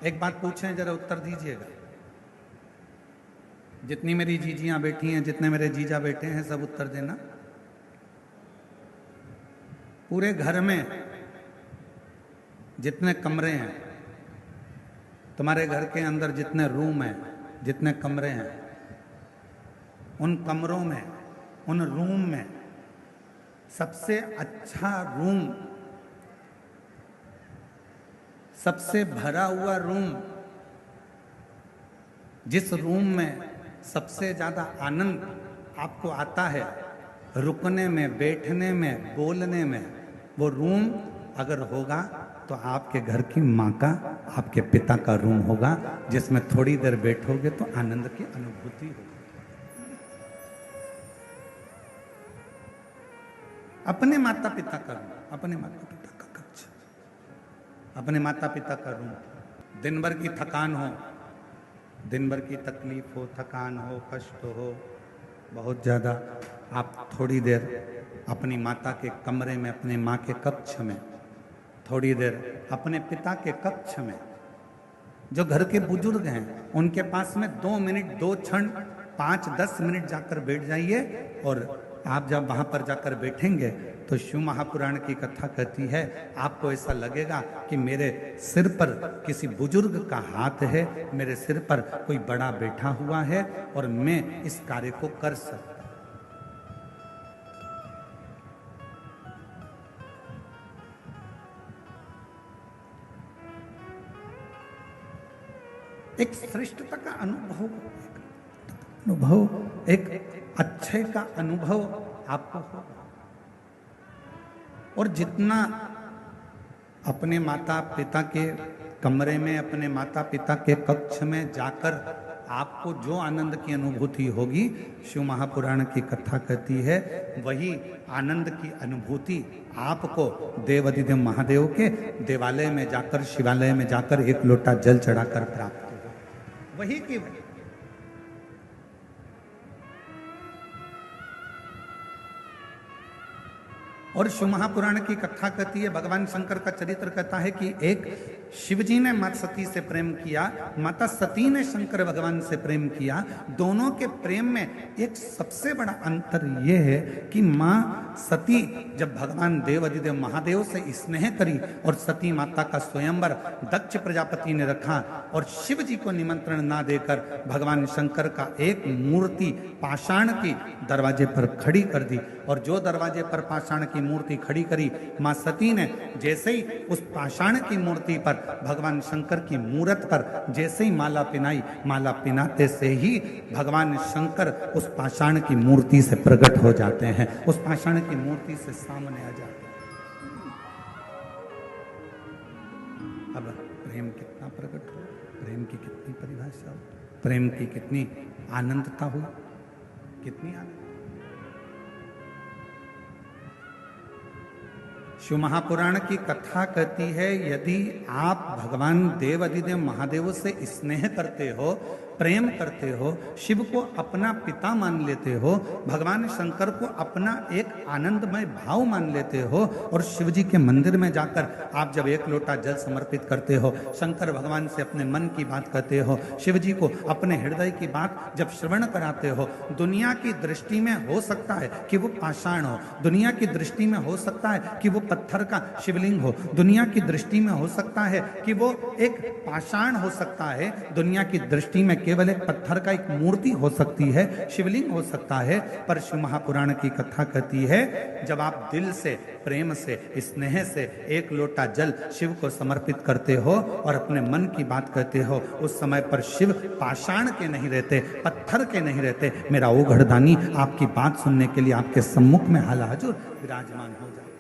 एक बात पूछें, जरा उत्तर दीजिएगा। जितनी मेरी जीजियां बैठी हैं, जितने मेरे जीजा बैठे हैं, सब उत्तर देना। पूरे घर में जितने कमरे हैं, तुम्हारे घर के अंदर जितने रूम हैं, जितने कमरे हैं, उन कमरों में, उन रूम में सबसे अच्छा रूम, सबसे भरा हुआ रूम, जिस रूम में सबसे ज्यादा आनंद आपको आता है रुकने में, बैठने में, बोलने में, वो रूम अगर होगा तो आपके घर की माँ का, आपके पिता का रूम होगा, जिसमें थोड़ी देर बैठोगे तो आनंद की अनुभूति होगी। अपने माता पिता का रूम, अपने माता पिता का कक्ष, अपने माता पिता का रूम। दिन भर की थकान हो, दिन भर की तकलीफ हो, थकान हो, कष्ट हो बहुत ज़्यादा, आप थोड़ी देर अपनी माता के कमरे में, अपने माँ के कक्ष में, थोड़ी देर अपने पिता के कक्ष में, जो घर के बुजुर्ग हैं उनके पास में 2 मिनट, 2 क्षण, 5-10 मिनट जाकर बैठ जाइए। और आप जब वहां पर जाकर बैठेंगे तो शिव महापुराण की कथा कहती है, आपको ऐसा लगेगा कि मेरे सिर पर किसी बुजुर्ग का हाथ है, मेरे सिर पर कोई बड़ा बैठा हुआ है और मैं इस कार्य को कर सकता। एक श्रेष्ठता का अनुभव, एक अच्छे का अनुभव आपको होगा। और जितना अपने माता पिता के कमरे में, अपने माता पिता के कक्ष में जाकर आपको जो आनंद की अनुभूति होगी, शिव महापुराण की कथा कहती है, वही आनंद की अनुभूति आपको देवाधिदेव महादेव के देवालय में जाकर, शिवालय में जाकर एक लोटा जल चढ़ाकर प्राप्त होगा। वही की वही। और शिव महापुराण की कथा कहती है, भगवान शंकर का चरित्र कहता है कि एक शिवजी ने माता सती से प्रेम किया, माता सती ने शंकर भगवान से प्रेम किया। दोनों के प्रेम में एक सबसे बड़ा अंतर यह है कि माँ सती जब भगवान देवाधिदेव महादेव से स्नेह करी और सती माता का स्वयंवर दक्ष प्रजापति ने रखा और शिव जी को निमंत्रण ना देकर भगवान शंकर का एक मूर्ति पाषाण की दरवाजे पर खड़ी कर दी। और जो दरवाजे पर पाषाण की मूर्ति खड़ी करी, माँ सती ने जैसे ही उस पाषाण की मूर्ति पर, भगवान शंकर की मूर्त पर जैसे ही माला पिनाई, माला पिनाते से ही भगवान शंकर उस पाषाण की मूर्ति से प्रकट हो जाते हैं, उस पाषाण की मूर्ति से सामने आ जाते हैं। अब प्रेम कितना प्रकट हो, प्रेम की कितनी परिभाषा हो, प्रेम की कितनी आनंदता हो, कितनी आनंद। शिव महापुराण की कथा कहती है, यदि आप भगवान देवाधिदेव महादेव से स्नेह करते हो, प्रेम करते हो, शिव को अपना पिता मान लेते हो, भगवान शंकर को अपना एक आनंदमय भाव मान लेते हो, और शिव जी के मंदिर में जाकर आप जब एक लोटा जल समर्पित करते हो, शंकर भगवान से अपने मन की बात कहते हो, शिव जी को अपने हृदय की बात जब श्रवण कराते हो, दुनिया की दृष्टि में हो सकता है कि वो पाषाण हो, दुनिया की दृष्टि में हो सकता है कि वो पत्थर का शिवलिंग हो, दुनिया की दृष्टि में हो सकता है कि वो एक पाषाण हो सकता है, दुनिया की दृष्टि में केवल एक पत्थर का एक मूर्ति हो सकती है, शिवलिंग हो सकता है, पर शिव महापुराण की कथा कहती है, जब आप दिल से, प्रेम से, स्नेह से एक लोटा जल शिव को समर्पित करते हो और अपने मन की बात कहते हो, उस समय पर शिव पाषाण के नहीं रहते, पत्थर के नहीं रहते, मेरा ओघड़दानी आपकी बात सुनने के लिए आपके सम्मुख में हालाजुर विराजमान हो जाए।